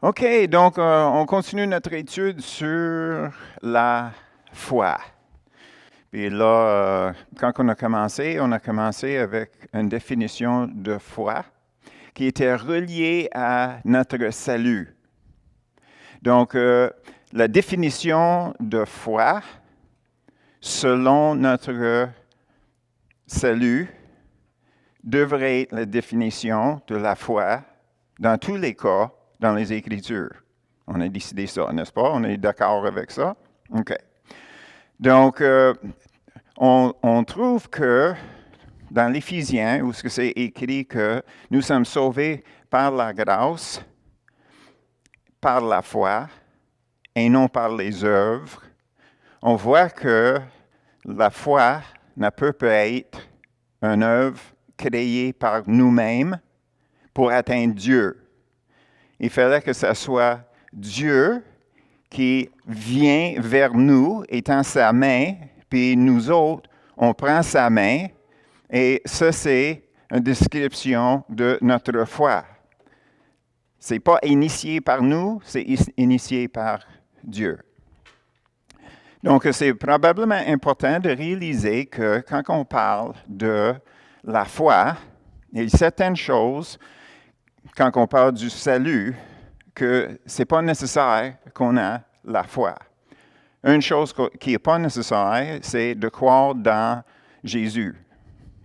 OK, donc on continue notre étude sur la foi. Puis là, quand on a commencé avec une définition de foi qui était reliée à notre salut. Donc, la définition de foi, selon notre salut, devrait être la définition de la foi dans tous les cas dans les Écritures. On a décidé ça, n'est-ce pas? On est d'accord avec ça? OK. Donc, on trouve que dans l'Éphésiens, où c'est écrit que nous sommes sauvés par la grâce, par la foi, et non par les œuvres, on voit que la foi ne peut pas être une œuvre créée par nous-mêmes pour atteindre Dieu. Il fallait que ce soit Dieu qui vient vers nous, étend sa main, puis nous autres, on prend sa main, et ça, c'est une description de notre foi. Ce n'est pas initié par nous, c'est initié par Dieu. Donc, c'est probablement important de réaliser que quand on parle de la foi, il y a certaines choses, quand on parle du salut, que ce n'est pas nécessaire qu'on ait la foi. Une chose qui n'est pas nécessaire, c'est de croire dans Jésus.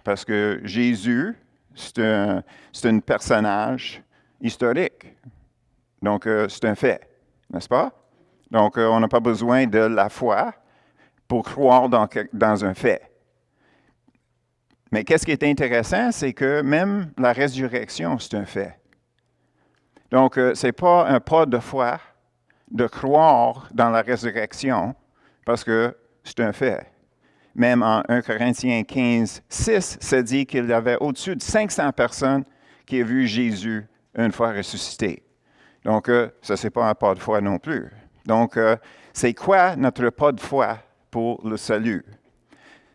Parce que Jésus, c'est un personnage historique. Donc, c'est un fait, n'est-ce pas? Donc, on n'a pas besoin de la foi pour croire dans un fait. Mais qu'est-ce qui est intéressant, c'est que même la résurrection, c'est un fait. Donc, ce n'est pas un pas de foi de croire dans la résurrection, parce que c'est un fait. Même en 1 Corinthiens 15, 6, ça dit qu'il y avait au-dessus de 500 personnes qui ont vu Jésus une fois ressuscité. Donc, ça, ce n'est pas un pas de foi non plus. Donc, c'est quoi notre pas de foi pour le salut?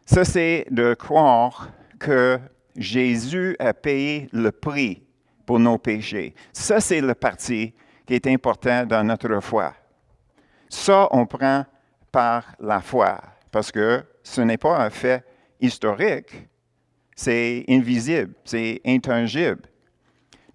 Ça, c'est de croire que Jésus a payé le prix pour nos péchés. Ça, c'est le parti qui est important dans notre foi. Ça, on prend par la foi, parce que ce n'est pas un fait historique, c'est invisible, c'est intangible.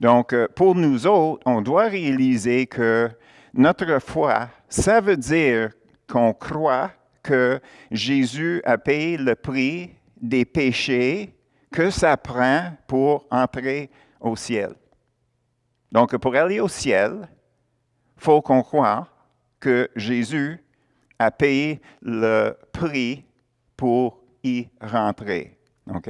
Donc, pour nous autres, on doit réaliser que notre foi, ça veut dire qu'on croit que Jésus a payé le prix des péchés que ça prend pour entrer au ciel. Donc, pour aller au ciel, il faut qu'on croie que Jésus a payé le prix pour y rentrer. OK?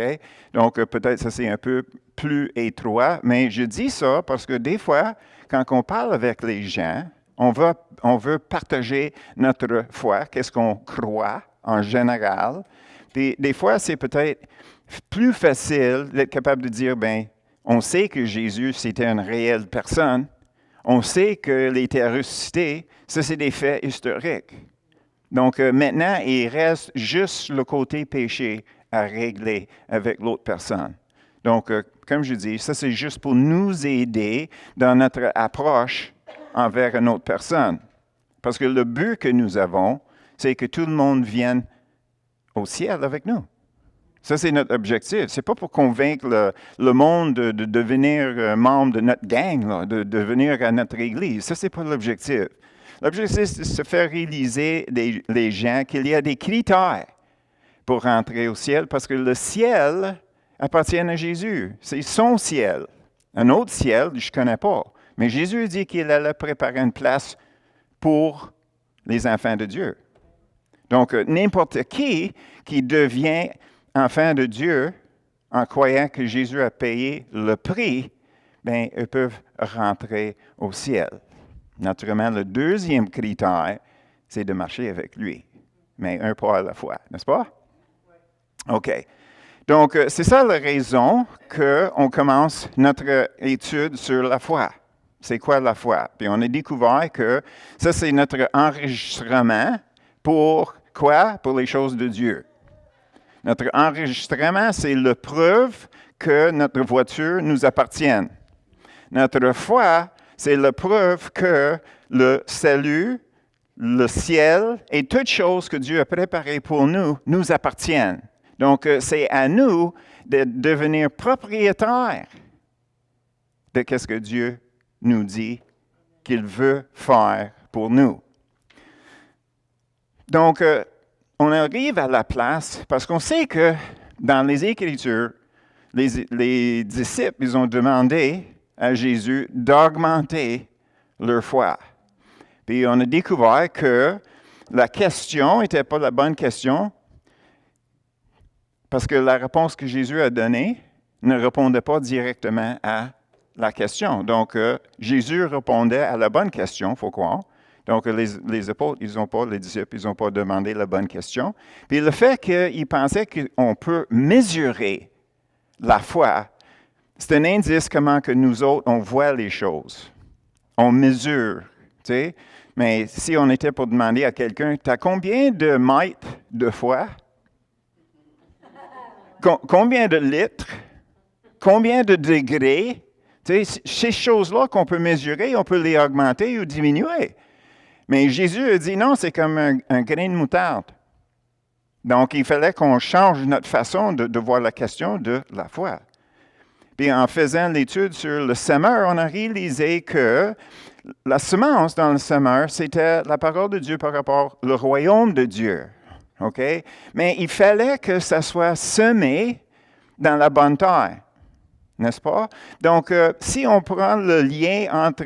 Donc, peut-être ça c'est un peu plus étroit, mais je dis ça parce que des fois, quand on parle avec les gens, on veut partager notre foi, qu'est-ce qu'on croit en général. Puis des fois, c'est peut-être plus facile d'être capable de dire, ben, on sait que Jésus, c'était une réelle personne. On sait qu'il était ressuscité. Ça, c'est des faits historiques. Donc, maintenant, il reste juste le côté péché à régler avec l'autre personne. Donc, comme je dis, ça, c'est juste pour nous aider dans notre approche envers une autre personne. Parce que le but que nous avons, c'est que tout le monde vienne au ciel avec nous. Ça, c'est notre objectif. Ce n'est pas pour convaincre le monde de devenir membre de notre gang, là, de venir à notre église. Ça, ce n'est pas l'objectif. L'objectif, c'est de se faire réaliser les gens qu'il y a des critères pour rentrer au ciel, parce que le ciel appartient à Jésus. C'est son ciel. Un autre ciel, je ne connais pas. Mais Jésus dit qu'il allait préparer une place pour les enfants de Dieu. Donc, n'importe qui devient enfant de Dieu en croyant que Jésus a payé le prix, bien, ils peuvent rentrer au ciel. Naturellement, le deuxième critère, c'est de marcher avec lui. Mais un pas à la fois, n'est-ce pas? OK. Donc, c'est ça la raison qu'on commence notre étude sur la foi. C'est quoi la foi? Puis on a découvert que ça, c'est notre enregistrement pour quoi? Pour les choses de Dieu. Notre enregistrement, c'est la preuve que notre voiture nous appartient. Notre foi, c'est la preuve que le salut, le ciel et toutes choses que Dieu a préparées pour nous, nous appartiennent. Donc, c'est à nous de devenir propriétaires de ce que Dieu nous dit qu'il veut faire pour nous. Donc, on arrive à la place, parce qu'on sait que dans les Écritures, les disciples, ils ont demandé à Jésus d'augmenter leur foi. Puis on a découvert que la question n'était pas la bonne question, parce que la réponse que Jésus a donnée ne répondait pas directement à la question. Donc, Jésus répondait à la bonne question, il faut croire. Donc, les apôtres, les disciples, ils n'ont pas demandé la bonne question. Puis le fait qu'ils pensaient qu'on peut mesurer la foi, c'est un indice comment que nous autres, on voit les choses. On mesure, tu sais. Mais si on était pour demander à quelqu'un, tu as combien de mètres de foi? Combien de litres? Combien de degrés? Tu sais, ces choses-là qu'on peut mesurer, on peut les augmenter ou diminuer. Mais Jésus a dit non, c'est comme un grain de moutarde. Donc, il fallait qu'on change notre façon de voir la question de la foi. Puis en faisant l'étude sur le semeur, on a réalisé que la semence dans le semeur, c'était la parole de Dieu par rapport au royaume de Dieu. OK? Mais il fallait que ça soit semé dans la bonne terre. N'est-ce pas? Donc, si on prend le lien entre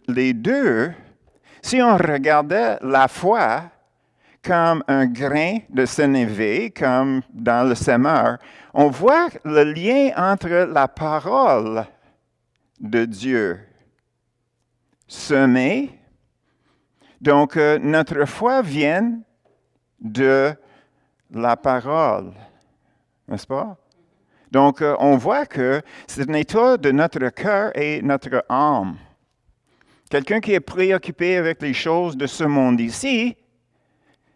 les deux, si on regardait la foi comme un grain de sénévé, comme dans le semeur, on voit le lien entre la parole de Dieu semée. Donc, notre foi vient de la parole, n'est-ce pas? Donc, on voit que c'est un état de notre cœur et notre âme. Quelqu'un qui est préoccupé avec les choses de ce monde ici,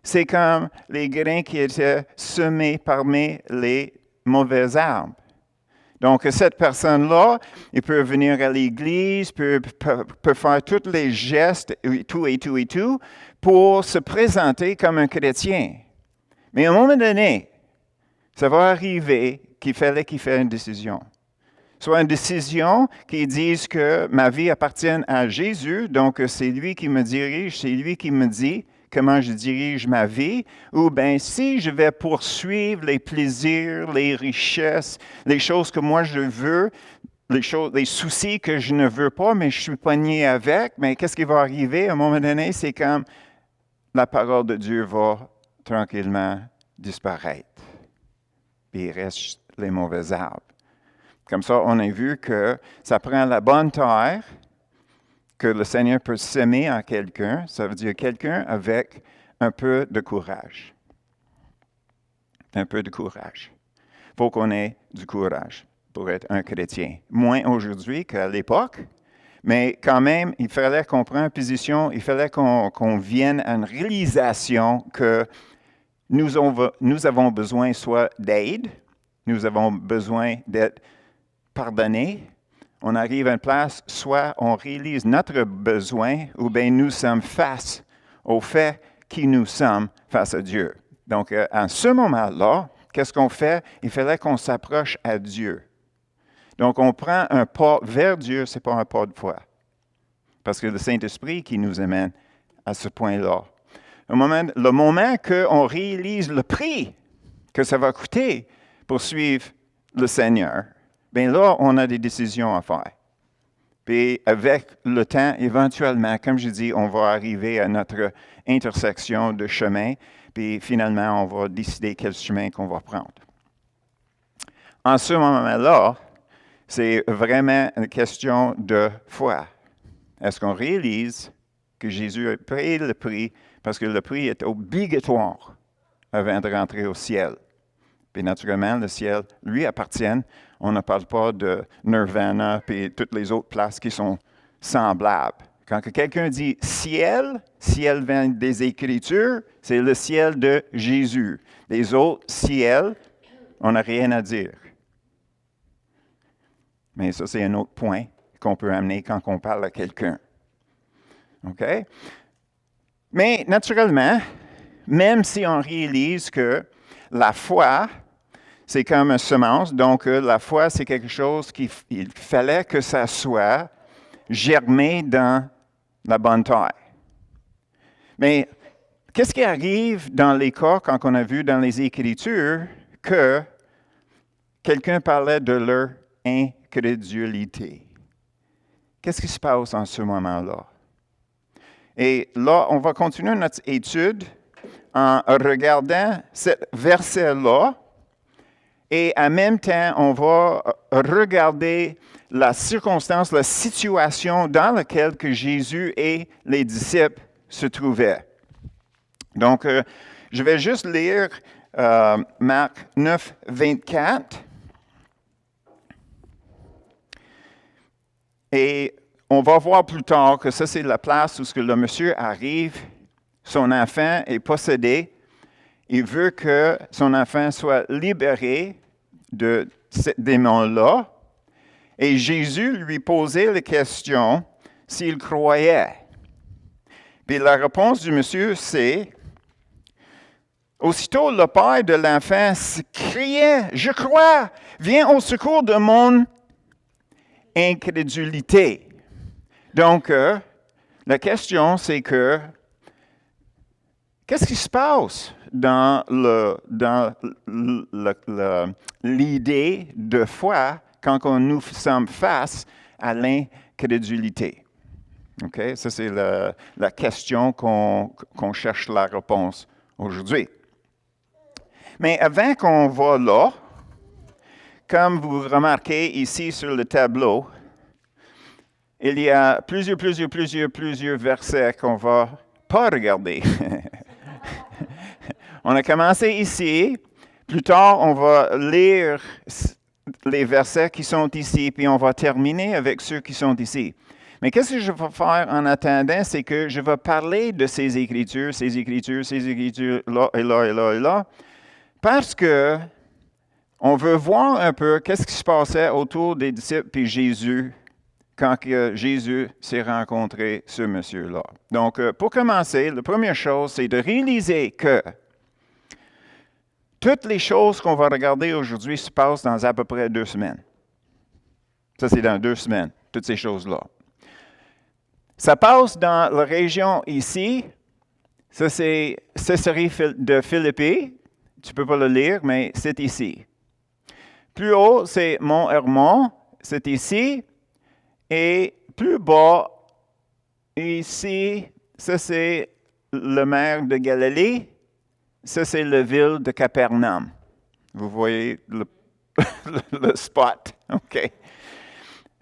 c'est comme les grains qui étaient semés parmi les mauvais arbres. Donc, cette personne-là, il peut venir à l'église, peut faire tous les gestes, et tout, pour se présenter comme un chrétien. Mais à un moment donné, ça va arriver qu'il fallait qu'il fasse une décision. Soit une décision qui dise que ma vie appartient à Jésus, donc c'est lui qui me dirige, c'est lui qui me dit comment je dirige ma vie, ou bien si je vais poursuivre les plaisirs, les richesses, les choses que moi je veux, les soucis que je ne veux pas, mais je suis pogné avec, mais qu'est-ce qui va arriver? À un moment donné, c'est comme la parole de Dieu va tranquillement disparaître. Puis il reste les mauvais arbres. Comme ça, on a vu que ça prend la bonne terre que le Seigneur peut semer en quelqu'un. Ça veut dire quelqu'un avec un peu de courage. Un peu de courage. Il faut qu'on ait du courage pour être un chrétien. Moins aujourd'hui qu'à l'époque, mais quand même, il fallait qu'on prenne une position, il fallait qu'on vienne à une réalisation que nous avons besoin soit d'aide, nous avons besoin d'être pardonnés. On arrive à une place, soit on réalise notre besoin, ou bien nous sommes face au fait qui nous sommes face à Dieu. Donc, à ce moment-là, qu'est-ce qu'on fait? Il fallait qu'on s'approche à Dieu. Donc, on prend un pas vers Dieu, ce n'est pas un pas de foi. Parce que le Saint-Esprit qui nous amène à ce point-là. Le moment qu'on réalise le prix que ça va coûter pour suivre le Seigneur, bien là, on a des décisions à faire. Puis avec le temps, éventuellement, comme je dis, on va arriver à notre intersection de chemin, puis finalement, on va décider quel chemin qu'on va prendre. En ce moment-là, c'est vraiment une question de foi. Est-ce qu'on réalise que Jésus a payé le prix, parce que le prix est obligatoire avant de rentrer au ciel? Puis naturellement, le ciel lui appartient. On ne parle pas de Nirvana et toutes les autres places qui sont semblables. Quand quelqu'un dit ciel vient des Écritures, c'est le ciel de Jésus. Les autres ciels, on n'a rien à dire. Mais ça, c'est un autre point qu'on peut amener quand on parle à quelqu'un. OK? Mais naturellement, même si on réalise que la foi, c'est comme une semence, donc la foi, c'est quelque chose qu'il fallait que ça soit germé dans la bonne terre. Mais qu'est-ce qui arrive dans les cas, quand on a vu dans les Écritures, que quelqu'un parlait de leur incrédulité? Qu'est-ce qui se passe en ce moment-là? Et là, on va continuer notre étude en regardant ce verset-là. Et en même temps, on va regarder la circonstance, la situation dans laquelle que Jésus et les disciples se trouvaient. Donc, je vais juste lire Marc 9, 24. Et on va voir plus tard que ça, c'est la place où ce que le monsieur arrive, son enfant est possédé. Il veut que son enfant soit libéré de ce démon-là. Et Jésus lui posait la question s'il croyait. Puis la réponse du monsieur, c'est, aussitôt le père de l'enfant criait, « Je crois, viens au secours de mon incrédulité. » Donc, la question, c'est que, qu'est-ce qui se passe dans l'idée de foi quand nous sommes face à l'incrédulité? OK? Ça, c'est la question qu'on cherche la réponse aujourd'hui. Mais avant qu'on va là, comme vous remarquez ici sur le tableau, il y a plusieurs versets qu'on ne va pas regarder. On a commencé ici. Plus tard, on va lire les versets qui sont ici, puis on va terminer avec ceux qui sont ici. Mais qu'est-ce que je vais faire en attendant, c'est que je vais parler de ces Écritures, là et là et là et là, parce que on veut voir un peu qu'est-ce qui se passait autour des disciples et Jésus quand Jésus s'est rencontré ce monsieur-là. Donc, pour commencer, la première chose, c'est de réaliser que toutes les choses qu'on va regarder aujourd'hui se passent dans à peu près 2 semaines. Ça, c'est dans 2 semaines, toutes ces choses-là. Ça passe dans la région ici. Ça, c'est Césarée de Philippi. Tu ne peux pas le lire, mais c'est ici. Plus haut, c'est Mont Hermon. C'est ici. Et plus bas, ici, ça, c'est la mer de Galilée. Ça, c'est la ville de Capernaum. Vous voyez le spot.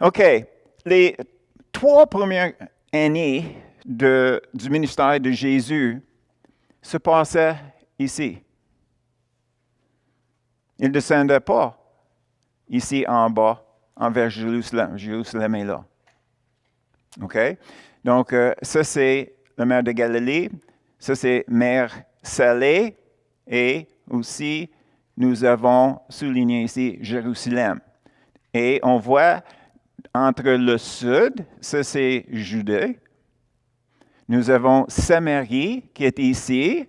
OK. Les 3 premières années du ministère de Jésus se passaient ici. Il ne descendait pas ici en bas, envers Jérusalem. Jérusalem est là. OK? Donc, ça, c'est la mer de Galilée. Ça, c'est mer Salée. Et aussi, nous avons souligné ici Jérusalem. Et on voit entre le sud, ça c'est Judée. Nous avons Samarie qui est ici.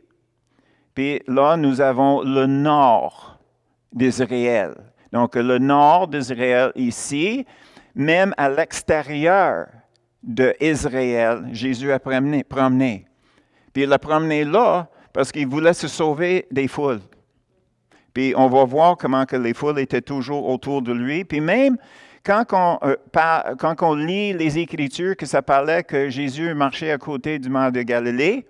Puis là, nous avons le nord d'Israël. Donc, le nord d'Israël ici, même à l'extérieur d'Israël, Jésus a promené. Puis il a promené là parce qu'il voulait se sauver des foules. Puis on va voir comment que les foules étaient toujours autour de lui. Puis même quand on lit les Écritures, que ça parlait que Jésus marchait à côté du mar de Galilée,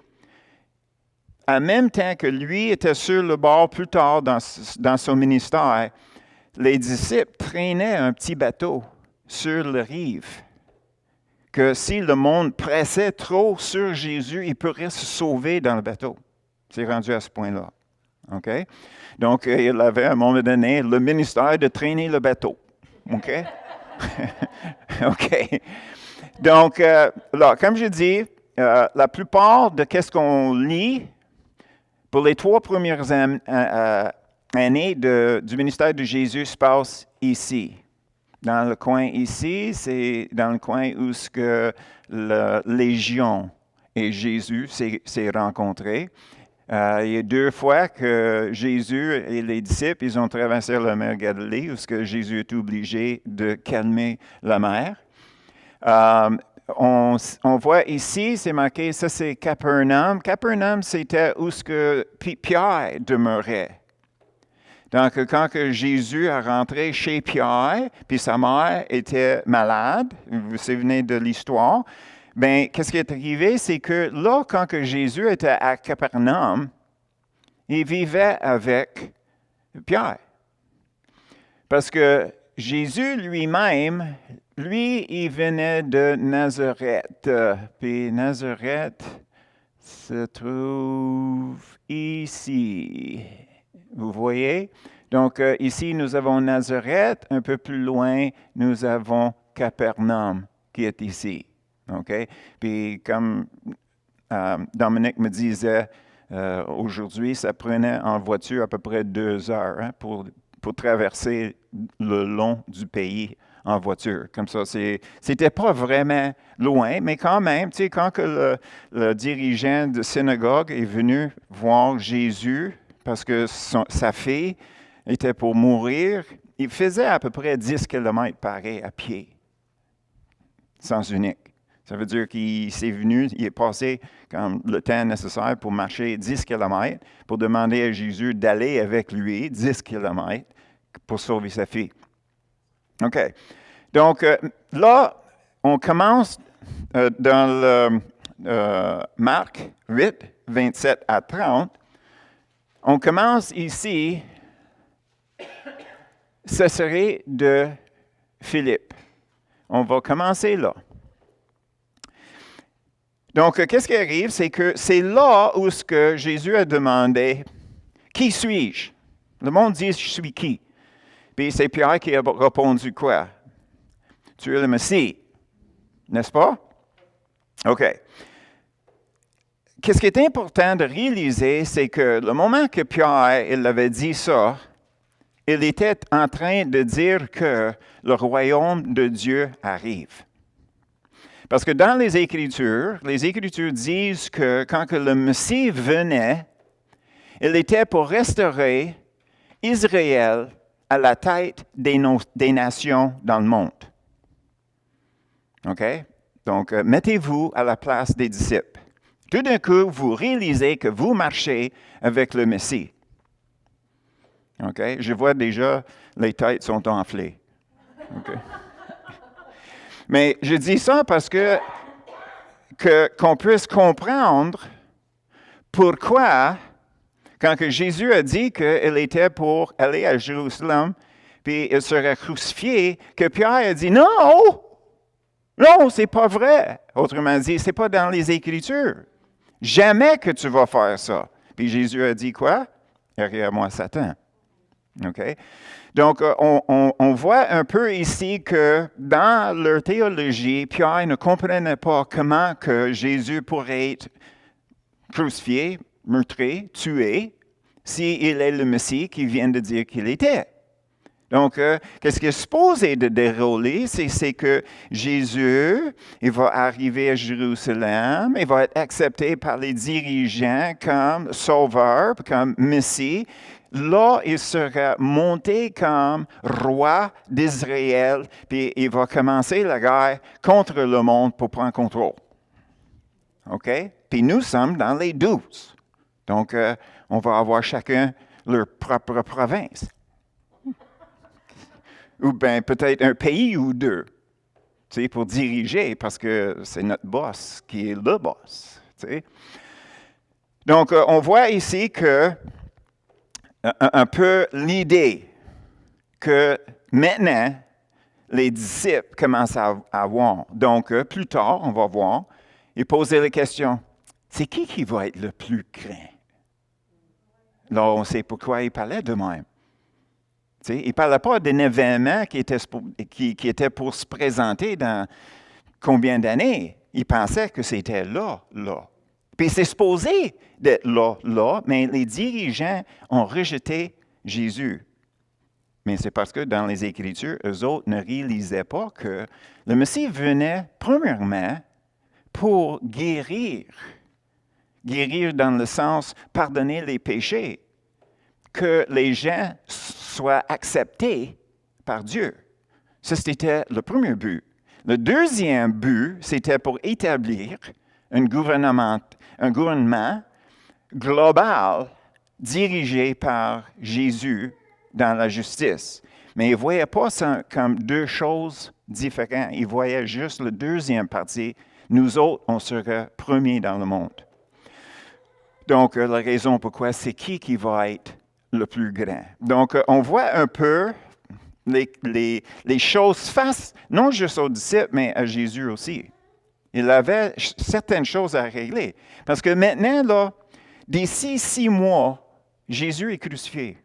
en même temps que lui était sur le bord plus tard dans son ministère, les disciples traînaient un petit bateau sur la rive. Que si le monde pressait trop sur Jésus, il pourrait se sauver dans le bateau. C'est rendu à ce point-là. OK? Donc, il avait à un moment donné le ministère de traîner le bateau. OK? OK. Donc, là, comme je dis, la plupart de ce qu'on lit pour les 3 premières années du ministère de Jésus se passe ici. Dans le coin ici, c'est dans le coin où ce que la Légion et Jésus s'est rencontrés. Il y a 2 fois que Jésus et les disciples, ils ont traversé la mer Galilée, où ce que Jésus est obligé de calmer la mer. On voit ici, c'est marqué, ça c'est Capernaum. Capernaum, c'était où ce que Pierre demeurait. Donc, quand que Jésus est rentré chez Pierre, puis sa mère était malade, vous vous souvenez de l'histoire, bien, qu'est-ce qui est arrivé? C'est que là, quand que Jésus était à Capernaum, il vivait avec Pierre. Parce que Jésus lui-même, lui, il venait de Nazareth. Puis Nazareth se trouve ici. Vous voyez? Donc, ici, nous avons Nazareth. Un peu plus loin, nous avons Capernaum qui est ici. OK? Puis, comme Dominique me disait aujourd'hui, ça prenait en voiture à peu près 2 heures pour traverser le long du pays en voiture. Comme ça, c'était pas vraiment loin, mais quand même, tu sais, quand que le dirigeant de synagogue est venu voir Jésus, parce que sa fille était pour mourir, il faisait à peu près 10 km par heure à pied, sens unique. Ça veut dire qu'il s'est venu, il est passé comme le temps nécessaire pour marcher 10 km, pour demander à Jésus d'aller avec lui 10 km pour sauver sa fille. OK. Donc, là, on commence dans le Marc 8, 27 à 30. On commence ici, ce serait de Philippe. On va commencer là. Donc, qu'est-ce qui arrive? C'est que c'est là où ce que Jésus a demandé, « Qui suis-je? » Le monde dit, « Je suis qui? » Puis c'est Pierre qui a répondu quoi? « Tu es le Messie. » N'est-ce pas? OK. Qu'est-ce qui est important de réaliser, c'est que le moment que Pierre il avait dit ça, il était en train de dire que le royaume de Dieu arrive. Parce que dans les Écritures disent que quand que le Messie venait, il était pour restaurer Israël à la tête des nations dans le monde. OK? Donc, mettez-vous à la place des disciples. Tout d'un coup, vous réalisez que vous marchez avec le Messie. OK? Je vois déjà, les têtes sont enflées. OK? Mais je dis ça parce qu'on puisse comprendre pourquoi, quand que Jésus a dit qu'il était pour aller à Jérusalem, puis il serait crucifié, que Pierre a dit non, c'est pas vrai. Autrement dit, c'est pas dans les Écritures. Jamais que tu vas faire ça. Puis Jésus a dit quoi? Derrière moi, Satan. OK? Donc, on voit un peu ici que dans leur théologie, Pierre ne comprenait pas comment que Jésus pourrait être crucifié, meurtri, tué, s'il est le Messie qui vient de dire qu'il était. Donc, qu'est-ce qui est supposé de dérouler, c'est que Jésus, il va arriver à Jérusalem, il va être accepté par les dirigeants comme sauveur, comme Messie. Là, il sera monté comme roi d'Israël, puis il va commencer la guerre contre le monde pour prendre contrôle. OK? Puis nous sommes dans les 12. Donc, on va avoir chacun leur propre province. Ou bien peut-être un pays ou 2, tu sais, pour diriger, parce que c'est notre boss qui est le boss. Tu sais. Donc, on voit ici que un peu l'idée que maintenant, les disciples commencent à voir. Donc, plus tard, on va voir, ils posaient la question, c'est qui va être le plus grand? Là, on sait pourquoi ils parlaient de même. Il ne parlait pas d'un événement qui était pour se présenter dans combien d'années. Il pensait que c'était là. Puis c'est supposé d'être là, mais les dirigeants ont rejeté Jésus. Mais c'est parce que dans les Écritures, eux autres ne réalisaient pas que le Messie venait premièrement pour guérir. Guérir dans le sens pardonner les péchés. Que les gens soient acceptés par Dieu. Ça, c'était le premier but. Le deuxième but, c'était pour établir un gouvernement global dirigé par Jésus dans la justice. Mais ils ne voyaient pas ça comme deux choses différentes. Ils voyaient juste la deuxième partie. Nous autres, on serait premiers dans le monde. Donc, la raison pourquoi, c'est qui va être le plus grand. Donc, on voit un peu les choses face, non juste aux disciples, mais à Jésus aussi. Il avait certaines choses à régler. Parce que maintenant, là, d'ici 6 mois, Jésus est crucifié.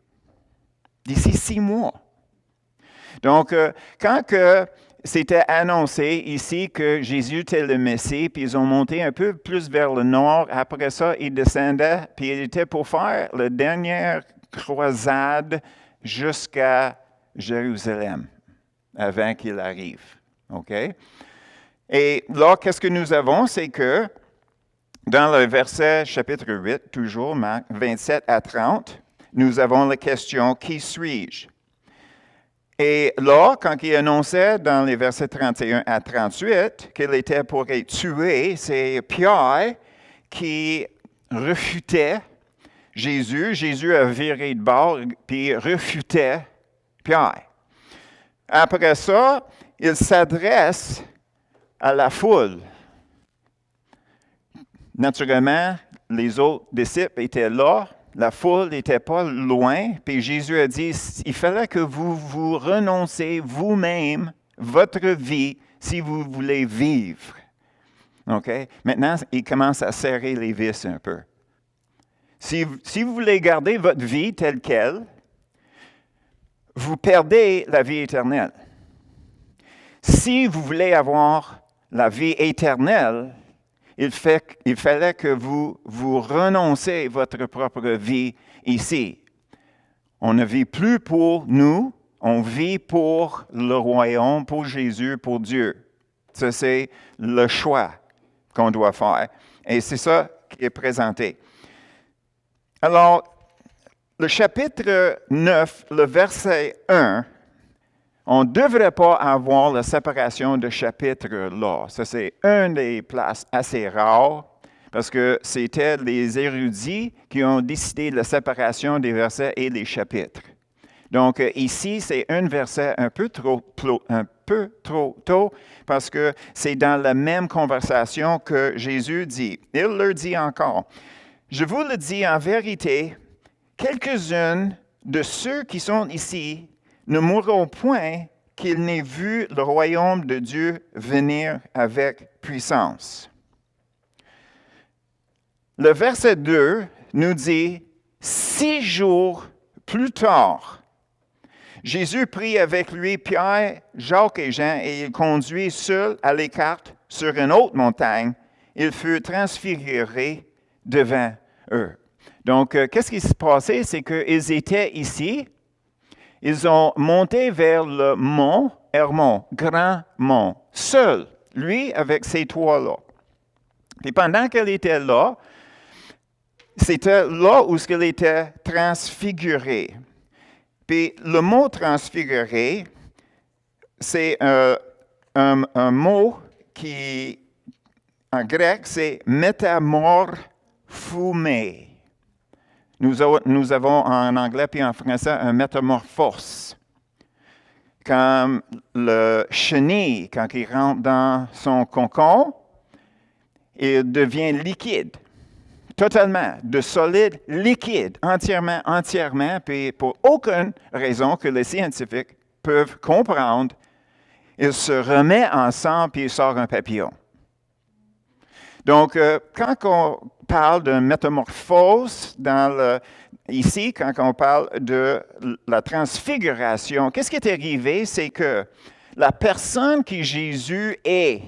D'ici 6 mois. Donc, quand c'était annoncé ici que Jésus était le Messie, puis ils ont monté un peu plus vers le nord. Après ça, ils descendaient, puis il était pour faire la dernière croisade jusqu'à Jérusalem, avant qu'il arrive. OK? Et là, qu'est-ce que nous avons? C'est que dans le verset chapitre 8, toujours, Marc 27 à 30, nous avons la question « Qui suis-je? » Et là, quand il annonçait dans les versets 31 à 38 qu'il était pour être tué, c'est Pierre qui refutait Jésus. Jésus a viré de bord, puis refutait Pierre. Après ça, il s'adresse à la foule. Naturellement, les autres disciples étaient là. La foule n'était pas loin, puis Jésus a dit, il fallait que vous renoncez vous-même votre vie si vous voulez vivre. OK? Maintenant, il commence à serrer les vis un peu. Si vous voulez garder votre vie telle qu'elle, vous perdez la vie éternelle. Si vous voulez avoir la vie éternelle, il fallait que vous renoncez votre propre vie ici. On ne vit plus pour nous, on vit pour le royaume, pour Jésus, pour Dieu. Ça, c'est le choix qu'on doit faire. Et c'est ça qui est présenté. Alors, le chapitre 9, le verset 1, on ne devrait pas avoir la séparation de chapitres là. Ça, c'est une des places assez rares parce que c'était les érudits qui ont décidé de la séparation des versets et des chapitres. Donc, ici, c'est un verset un peu trop tôt parce que c'est dans la même conversation que Jésus dit. Il leur dit encore, « Je vous le dis en vérité, quelques-uns de ceux qui sont ici ne mourront point qu'ils n'aient vu le royaume de Dieu venir avec puissance. » Le verset 2 nous dit, « 6 jours plus tard, Jésus prit avec lui Pierre, Jacques et Jean, et il conduit seul à l'écart sur une autre montagne. Il fut transfiguré devant eux. » Donc, qu'est-ce qui s'est passé? C'est qu'ils étaient ici. Ils ont monté vers le mont Hermon, grand mont, seul, lui avec ces 3-là. Et pendant qu'elle était là, c'était là où il était transfiguré. Puis le mot transfiguré, c'est un mot qui, en grec, c'est métamorphomé. Nous avons en anglais et en français un métamorphose. Comme le chenille, quand il rentre dans son cocon, il devient liquide. Totalement, de solide, liquide, entièrement, puis pour aucune raison que les scientifiques peuvent comprendre, il se remet ensemble puis il sort un papillon. Donc, quand on parle de métamorphose ici, quand on parle de la transfiguration, qu'est-ce qui est arrivé? C'est que la personne qui Jésus est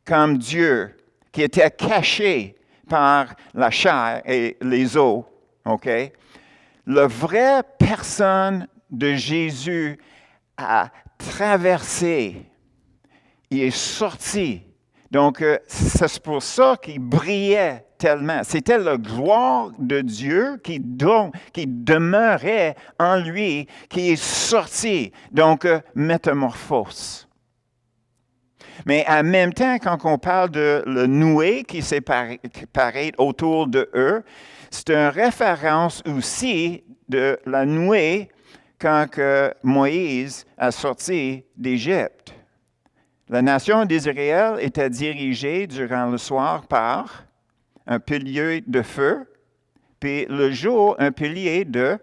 comme Dieu, qui était cachée par la chair et les os, OK? La vraie personne de Jésus a traversé, il est sorti. Donc, c'est pour ça qu'il brillait tellement. C'était la gloire de Dieu qui demeurait en lui, qui est sorti. Donc, métamorphose. Mais en même temps, quand on parle de le noué qui s'est paraît autour de eux, c'est une référence aussi de la nuée quand que Moïse a sorti d'Égypte. La nation d'Israël était dirigée durant le soir par un pilier de feu, puis le jour, un pilier de...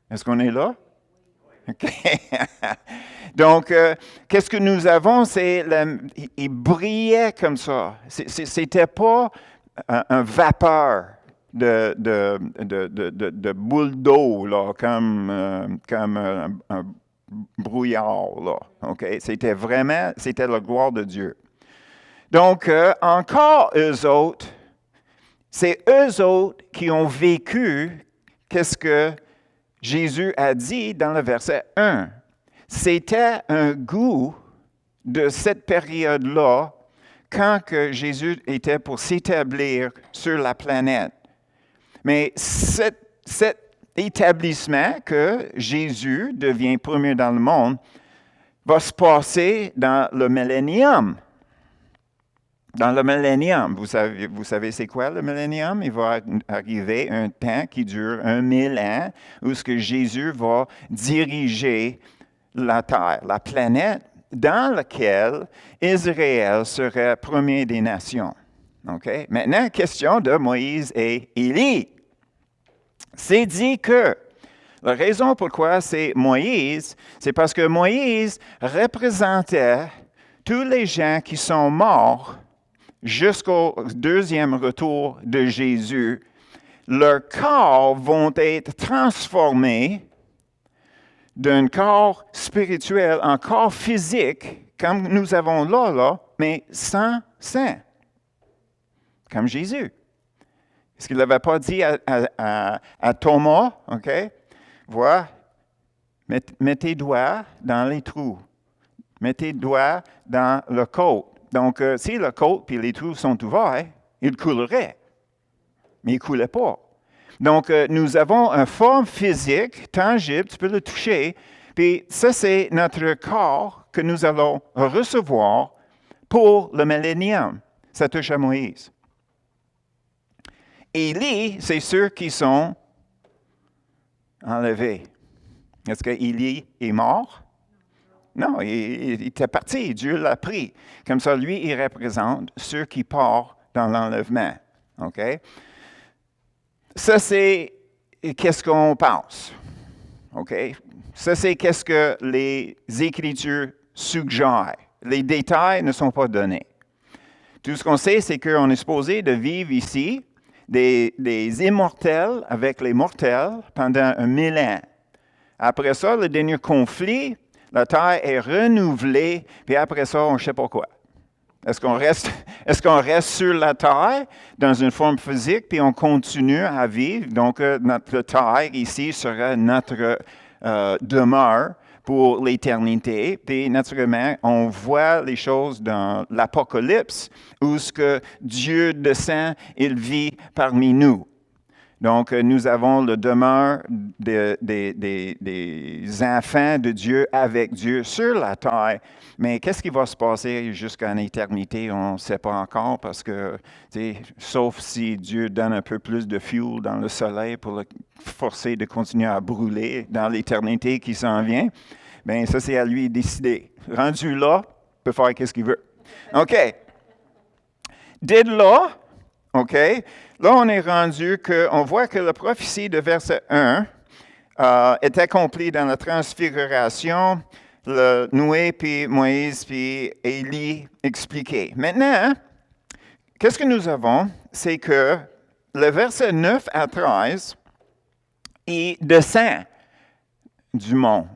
Est-ce qu'on est là? OK. Donc, qu'est-ce que nous avons? Il brillait comme ça. C'était pas un vapeur de boule d'eau, là, comme un brouillard, là. OK? C'était la gloire de Dieu. Donc, encore eux autres, c'est eux autres qui ont vécu qu'est-ce que Jésus a dit dans le verset 1. C'était un goût de cette période-là quand que Jésus était pour s'établir sur la planète. Mais cet établissement que Jésus devient premier dans le monde va se passer dans le millénium. Dans le millénium, vous savez c'est quoi le millénium? Il va arriver un temps qui dure 1000 ans où ce que Jésus va diriger la terre, la planète dans laquelle Israël serait premier des nations. Okay? Maintenant, question de Moïse et Élie. C'est dit que la raison pourquoi c'est Moïse, c'est parce que Moïse représentait tous les gens qui sont morts jusqu'au deuxième retour de Jésus. Leurs corps vont être transformés d'un corps spirituel en corps physique, comme nous avons là, mais sans sang, comme Jésus. Est-ce qu'il n'avait pas dit à Thomas, OK, vois, mets tes doigts dans les trous, mets tes doigts dans le côte. Donc, si le côte et les trous sont ouverts, il coulerait, mais il ne coulait pas. Donc, nous avons une forme physique, tangible, tu peux le toucher, puis ça, c'est notre corps que nous allons recevoir pour le millénium. Ça touche à Moïse. Élie, c'est ceux qui sont enlevés. Est-ce qu'Élie est mort? Non, il était parti, Dieu l'a pris. Comme ça, lui, il représente ceux qui partent dans l'enlèvement. OK? Ça, c'est qu'est-ce qu'on pense. OK? Ça, c'est qu'est-ce que les Écritures suggèrent. Les détails ne sont pas donnés. Tout ce qu'on sait, c'est qu'on est supposé de vivre ici, des immortels avec les mortels pendant 1000 ans. Après ça, le dernier conflit, la terre est renouvelée, puis après ça, on ne sait pas quoi. Est-ce qu'on reste sur la terre dans une forme physique, puis on continue à vivre? Donc, notre terre ici sera notre demeure pour l'éternité. Puis, naturellement, on voit les choses dans l'Apocalypse, où ce que Dieu descend, il vit parmi nous. Donc, nous avons le demeure des enfants de Dieu avec Dieu sur la terre. Mais qu'est-ce qui va se passer jusqu'à l'éternité? On ne sait pas encore parce que, sauf si Dieu donne un peu plus de fuel dans le soleil pour le forcer de continuer à brûler dans l'éternité qui s'en vient, bien, ça, c'est à lui de décider. Rendu là, il peut faire ce qu'il veut. OK. Dès là, OK, là, on est rendu qu'on voit que la prophétie de verset 1 est accomplie dans la transfiguration, le Noé, puis Moïse, puis Élie expliqué. Maintenant, qu'est-ce que nous avons? C'est que le verset 9 à 13, il descend du mont.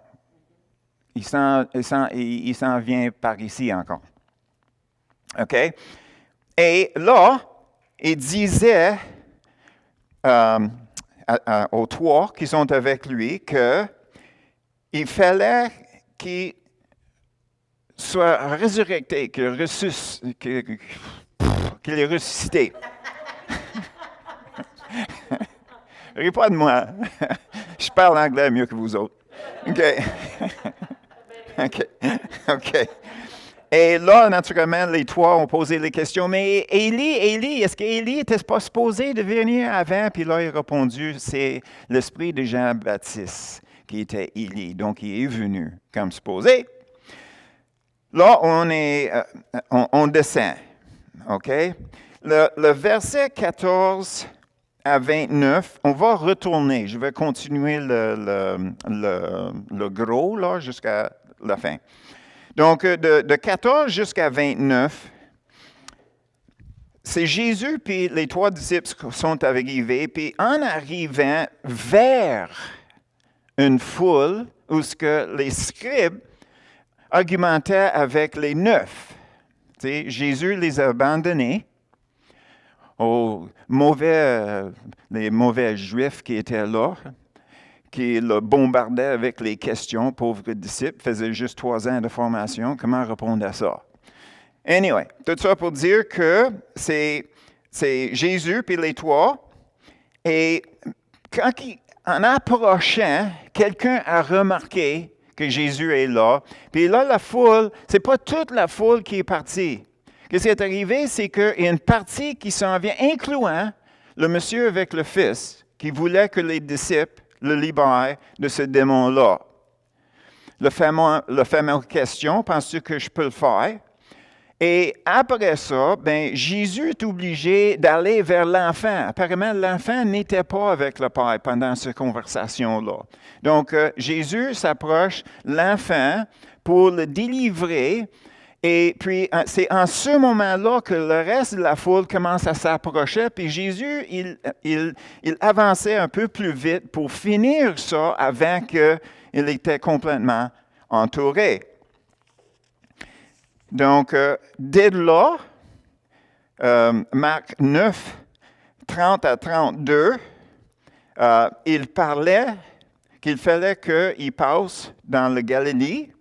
Il s'en vient par ici encore. OK? Et là, il disait à aux trois qui sont avec lui qu'il fallait qu'il soit résurrecté, qu'il est ressuscité. Ris pas de moi. Je parle anglais mieux que vous autres. OK. OK. Et là, naturellement, les trois ont posé les questions. Mais Élie, est-ce qu'Élie n'était pas supposé de venir avant? Puis là, il a répondu, c'est l'esprit de Jean-Baptiste qui était Élie. Donc, il est venu comme supposé. Là, on descend. OK? Le verset 14 à 29, on va retourner. Je vais continuer le gros là, jusqu'à la fin. Donc, de 14 jusqu'à 29, c'est Jésus puis les trois disciples sont arrivés. Puis en arrivant vers une foule où ce que les scribes argumentaient avec les 9. Jésus les a abandonnés aux les mauvais Juifs qui étaient là, qui le bombardaient avec les questions, pauvres disciples, faisaient juste 3 ans de formation. Comment répondre à ça? Anyway, tout ça pour dire que c'est Jésus puis les trois. Et en approchant, quelqu'un a remarqué que Jésus est là. Puis là, la foule, c'est pas toute la foule qui est partie. Ce qui est arrivé, c'est qu'il y a une partie qui s'en vient, incluant le monsieur avec le fils, qui voulait que les disciples le libèrent de ce démon-là. Le fameux question, penses-tu que je peux le faire? Et après ça, Jésus est obligé d'aller vers l'enfant. Apparemment, l'enfant n'était pas avec le Père pendant cette conversation-là. Donc, Jésus s'approche l'enfant pour le délivrer. Et puis, c'est en ce moment-là que le reste de la foule commence à s'approcher. Puis Jésus, il avançait un peu plus vite pour finir ça avant qu'il était complètement entouré. Donc, dès là, Marc 9, 30 à 32, il parlait qu'il fallait qu'il passe dans le Galilée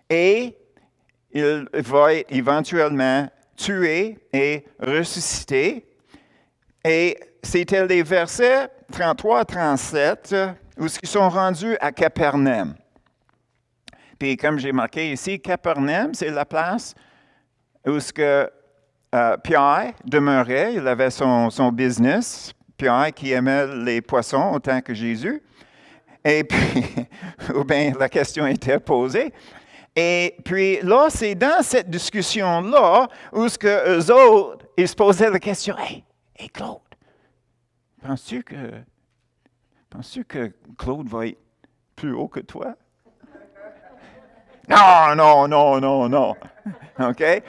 et il va être éventuellement tué et ressuscité. Et c'était les versets 33 à 37 où ils sont rendus à Capernaum. Puis comme j'ai marqué ici, Capernaum, c'est la place où Pierre demeurait. Il avait son business. Pierre qui aimait les poissons autant que Jésus. Et puis, la question était posée. Et puis là, c'est dans cette discussion-là où eux autres, ils se posaient la question, Hey Claude, penses-tu que Claude va être plus haut que toi? Non. OK?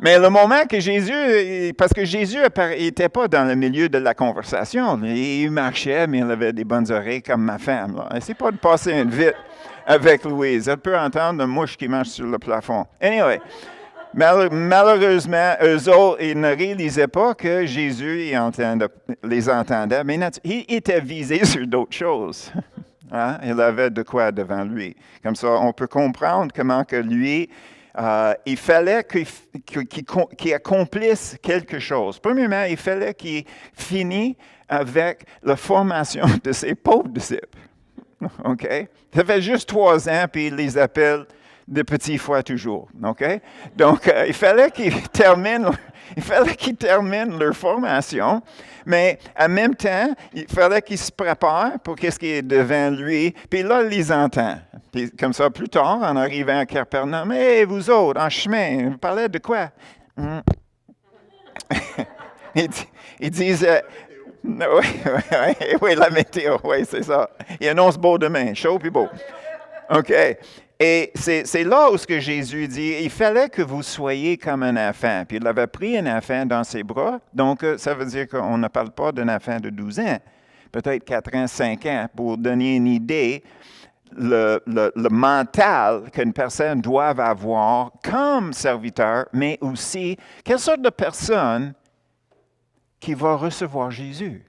Mais le moment que Jésus, parce que Jésus n'était pas dans le milieu de la conversation, il marchait, mais il avait des bonnes oreilles comme ma femme. Essaye pas de passer une vite avec Louise. Elle peut entendre une mouche qui marche sur le plafond. Anyway, malheureusement, eux autres, ils ne réalisaient pas que Jésus les entendait, mais il était visé sur d'autres choses. Hein? Il avait de quoi devant lui. Comme ça, on peut comprendre comment que lui, il fallait qu'il accomplisse quelque chose. Premièrement, il fallait qu'il finisse avec la formation de ses pauvres disciples. OK? Ça fait juste 3 ans, puis il les appelle de petits fois toujours. OK? Donc, il fallait qu'ils terminent leur formation, mais en même temps, il fallait qu'ils se préparent pour ce qui est devant lui, puis là, il les entend. Puis comme ça, plus tard, en arrivant à Capernaum, « Hey, vous autres, en chemin, vous parlez de quoi? » Ils disent... Oui, la météo, oui, c'est ça. Il annonce beau demain, chaud puis beau. OK. Et c'est là où ce que Jésus dit, il fallait que vous soyez comme un enfant. Puis il avait pris un enfant dans ses bras. Donc, ça veut dire qu'on ne parle pas d'un enfant de 12 ans, peut-être 4 ans, 5 ans, pour donner une idée, le mental qu'une personne doit avoir comme serviteur, mais aussi quelle sorte de personne qui va recevoir Jésus.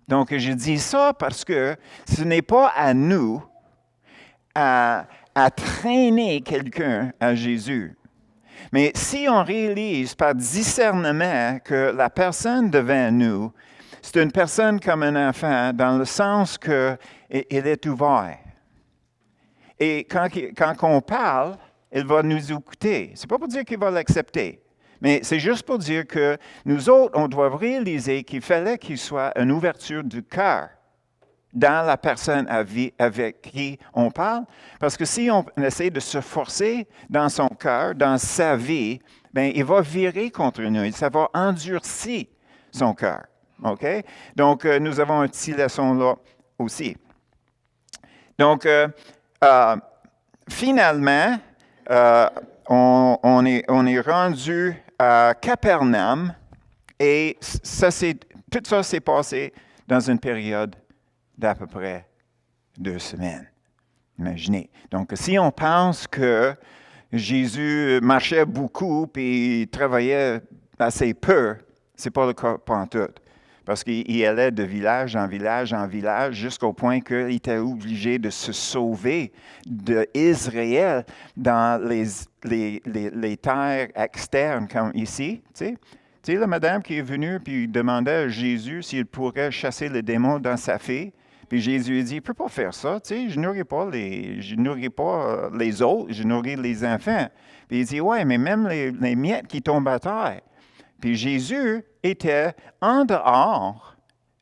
Donc, je dis ça parce que ce n'est pas à nous à traîner quelqu'un à Jésus. Mais si on réalise par discernement que la personne devant nous, c'est une personne comme un enfant, dans le sens qu'il est ouvert. Et quand on parle, il va nous écouter. Ce n'est pas pour dire qu'il va l'accepter, mais c'est juste pour dire que nous autres, on doit réaliser qu'il fallait qu'il soit une ouverture du cœur dans la personne avec qui on parle. Parce que si on essaie de se forcer dans son cœur, dans sa vie, bien, il va virer contre nous. Ça va endurcir son cœur. OK? Donc, nous avons une petite leçon là aussi. Donc, finalement, on est rendu à Capernaum et tout ça s'est passé dans une période d'à peu près 2 semaines. Imaginez. Donc, si on pense que Jésus marchait beaucoup et travaillait assez peu, ce n'est pas le cas pantoute. Parce qu'il allait de village en village en village jusqu'au point qu'il était obligé de se sauver d'Israël dans les terres externes, comme ici. Tu sais, la madame qui est venue puis demandait à Jésus s'il pourrait chasser le démon dans sa fille. Puis Jésus a dit, il ne peut pas faire ça, tu sais, je nourris pas les autres, je nourris les enfants. Puis il dit, ouais, mais même les miettes qui tombent à terre. Puis Jésus était en dehors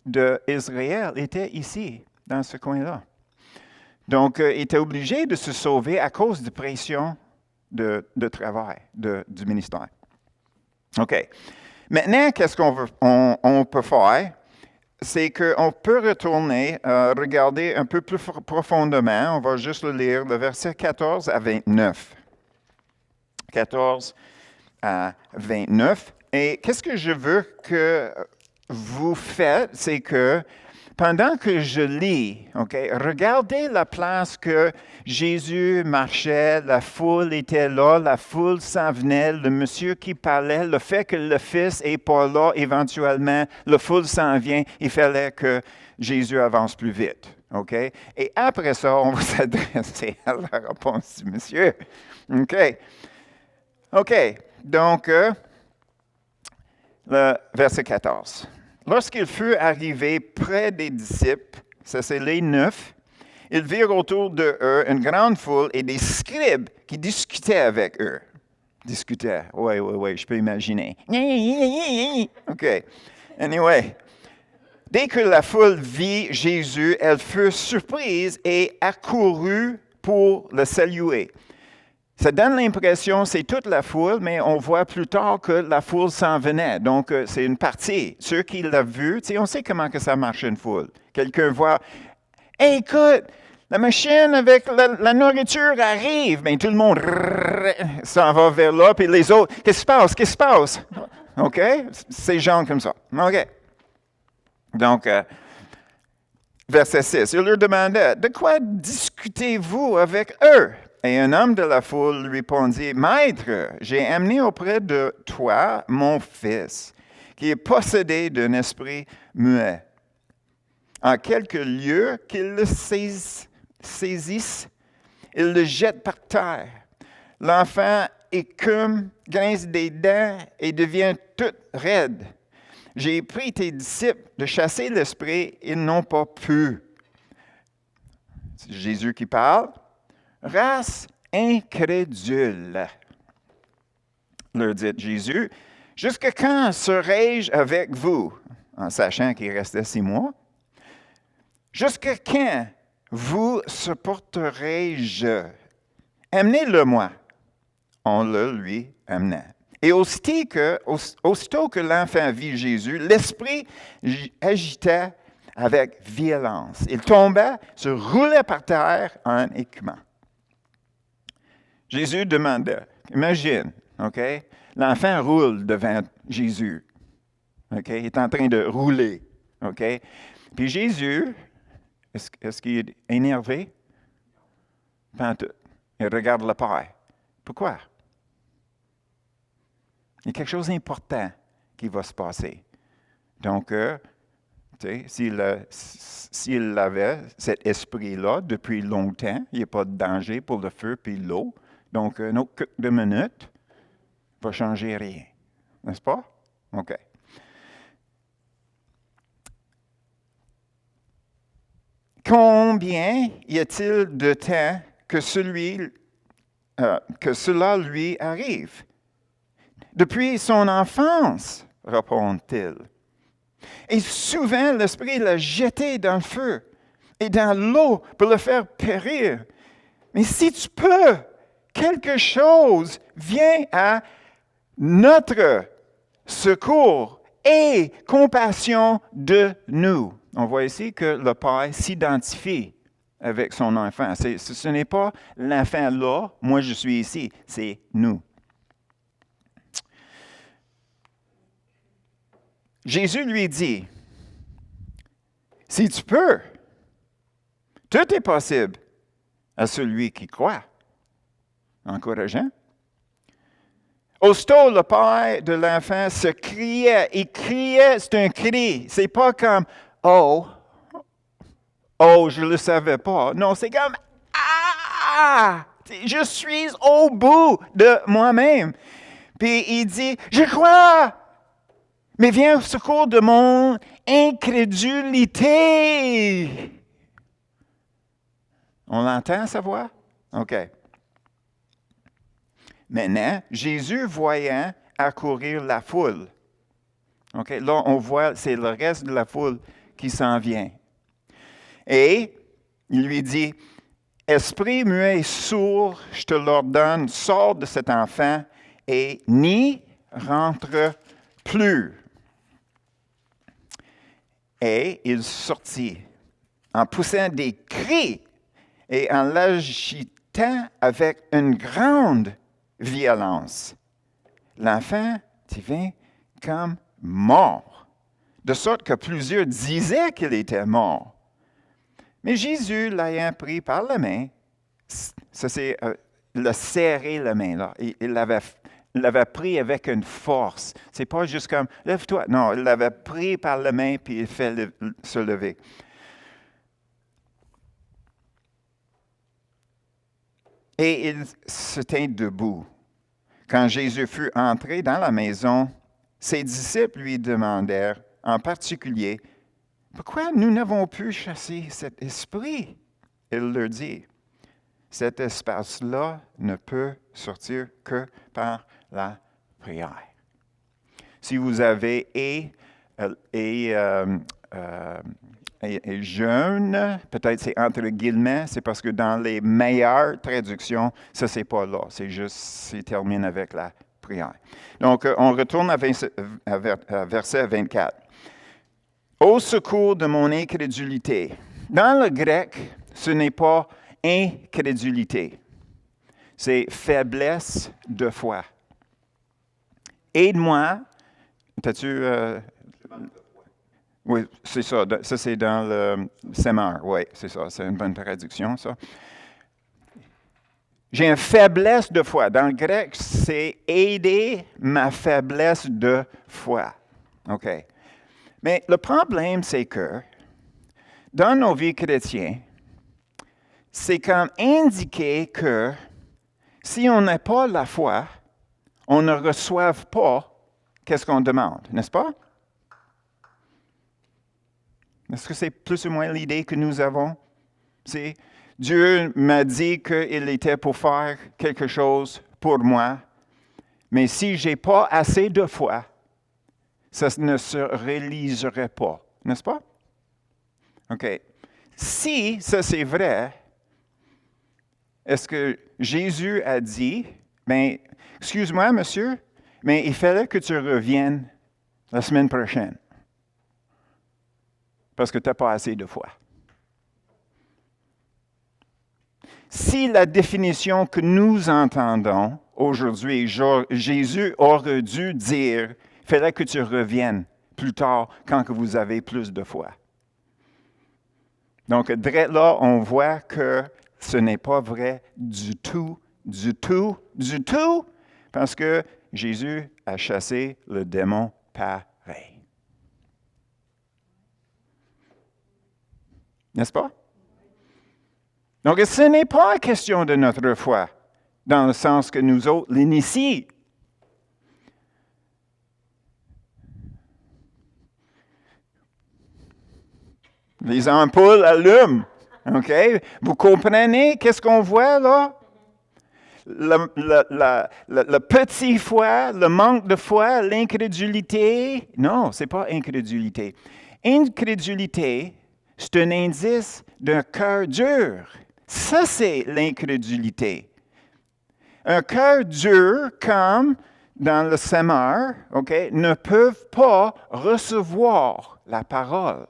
d'Israël, était ici, dans ce coin-là. Donc, il était obligé de se sauver à cause de pression de travail, du ministère. OK. Maintenant, qu'est-ce qu'on peut faire? C'est qu'on peut retourner, regarder un peu plus profondément. On va juste le lire, le verset 14 à 29. 14 à 29. Et qu'est-ce que je veux que vous faites, c'est que pendant que je lis, regardez la place que Jésus marchait, la foule était là, la foule s'en venait, le monsieur qui parlait, le fait que le Fils n'est pas là, éventuellement, la foule s'en vient, il fallait que Jésus avance plus vite. Et après ça, on va s'adresser à la réponse du monsieur. OK. Donc, le verset 14. Lorsqu'il fut arrivé près des disciples, ça c'est les 9, ils virent autour d'eux une grande foule et des scribes qui discutaient avec eux. Discutaient, oui, je peux imaginer. OK. Anyway, dès que la foule vit Jésus, elle fut surprise et accourut pour le saluer. Ça donne l'impression que c'est toute la foule, mais on voit plus tard que la foule s'en venait. Donc, c'est une partie. Ceux qui l'ont vu, on sait comment que ça marche une foule. Quelqu'un voit, « Hey, écoute, la machine avec la nourriture arrive. » Bien, tout le monde s'en va vers là, puis les autres, « Qu'est-ce qui se passe? » OK? C'est gens comme ça. OK. Donc, verset 6, il leur demandait, « De quoi discutez-vous avec eux? » Et un homme de la foule lui répondit, « Maître, j'ai amené auprès de toi mon fils, qui est possédé d'un esprit muet. En quelques lieux qu'il le saisisse, il le jette par terre. L'enfant écume, grince des dents et devient tout raide. J'ai pris tes disciples de chasser l'esprit, ils n'ont pas pu. » C'est Jésus qui parle. Race incrédule, leur dit Jésus, jusqu'à quand serai-je avec vous, en sachant qu'il restait 6 mois? Jusqu'à quand vous supporterai-je? Amenez-le-moi. On le lui amena. Et aussitôt que l'enfant vit Jésus, l'esprit agita avec violence. Il tomba, se roulait par terre en écumant. Jésus demanda, imagine, l'enfant roule devant Jésus, il est en train de rouler, Puis Jésus, est-ce qu'il est énervé? Pas tout. Il regarde le Père. Pourquoi? Il y a quelque chose d'important qui va se passer. Donc, S'il avait cet esprit-là depuis longtemps, il n'y a pas de danger pour le feu puis l'eau. Donc, un autre quelques de minutes ne va changer rien. N'est-ce pas? OK. Combien y a-t-il de temps que cela lui arrive? Depuis son enfance, répond-il. Et souvent, l'Esprit l'a jeté dans le feu et dans l'eau pour le faire périr. Mais si tu peux, quelque chose vient à notre secours et compassion de nous. On voit ici que le Père s'identifie avec son enfant. Ce n'est pas l'enfant là, moi je suis ici, c'est nous. Jésus lui dit, si tu peux, tout est possible à celui qui croit. Encourageant. Aussitôt, le père de l'enfant se criait. Il criait, c'est un cri. C'est pas comme oh, je ne le savais pas. Non, c'est comme ah, je suis au bout de moi-même. Puis il dit, je crois, mais viens au secours de mon incrédulité. On l'entend, sa voix? OK. Maintenant, Jésus voyant accourir la foule. OK, là, on voit, c'est le reste de la foule qui s'en vient. Et il lui dit, Esprit muet et sourd, je te l'ordonne, sors de cet enfant et n'y rentre plus. Et il sortit en poussant des cris et en l'agitant avec une grande violence. L'enfant devint comme mort, de sorte que plusieurs disaient qu'il était mort. Mais Jésus, l'ayant pris par la main, ça c'est le serrer la main là. Il l'avait pris avec une force. C'est pas juste comme lève-toi. Non, il l'avait pris par la main puis il fait se lever. Et il se tint debout. Quand Jésus fut entré dans la maison, ses disciples lui demandèrent en particulier, « Pourquoi nous n'avons pu chasser cet esprit? » Il leur dit, « Cet espace-là ne peut sortir que par la prière. » Si vous avez et jeûne, peut-être c'est entre guillemets, c'est parce que dans les meilleures traductions, ça c'est pas là, c'est termine avec la prière. Donc, on retourne à verset 24. Au secours de mon incrédulité. Dans le grec, ce n'est pas incrédulité, c'est faiblesse de foi. Aide-moi. T'as-tu... Oui, c'est ça. Ça, c'est dans le Semeur. Oui, c'est ça. C'est une bonne traduction, ça. J'ai une faiblesse de foi. Dans le grec, c'est aider ma faiblesse de foi. OK. Mais le problème, c'est que dans nos vies chrétiennes, c'est comme indiquer que si on n'a pas la foi, on ne reçoit pas qu'est-ce qu'on demande, n'est-ce pas? Est-ce que c'est plus ou moins l'idée que nous avons? C'est Dieu m'a dit qu'il était pour faire quelque chose pour moi, mais si je n'ai pas assez de foi, ça ne se réaliserait pas, n'est-ce pas? OK. Si ça c'est vrai, est-ce que Jésus a dit, ben, excuse-moi, monsieur, mais il fallait que tu reviennes la semaine prochaine parce que tu n'as pas assez de foi. Si la définition que nous entendons aujourd'hui, Jésus aurait dû dire, il fallait que tu reviennes plus tard quand que vous avez plus de foi. Donc, là, on voit que ce n'est pas vrai du tout, parce que Jésus a chassé le démon pareil. N'est-ce pas? Donc, ce n'est pas une question de notre foi, dans le sens que nous autres l'initie. Les ampoules allument. OK? Vous comprenez qu'est-ce qu'on voit là? Le petit foi, le manque de foi, l'incrédulité. Non, ce n'est pas incrédulité. Incrédulité, c'est un indice d'un cœur dur. Ça, c'est l'incrédulité. Un cœur dur, comme dans le semeur, OK, ne peut pas recevoir la parole,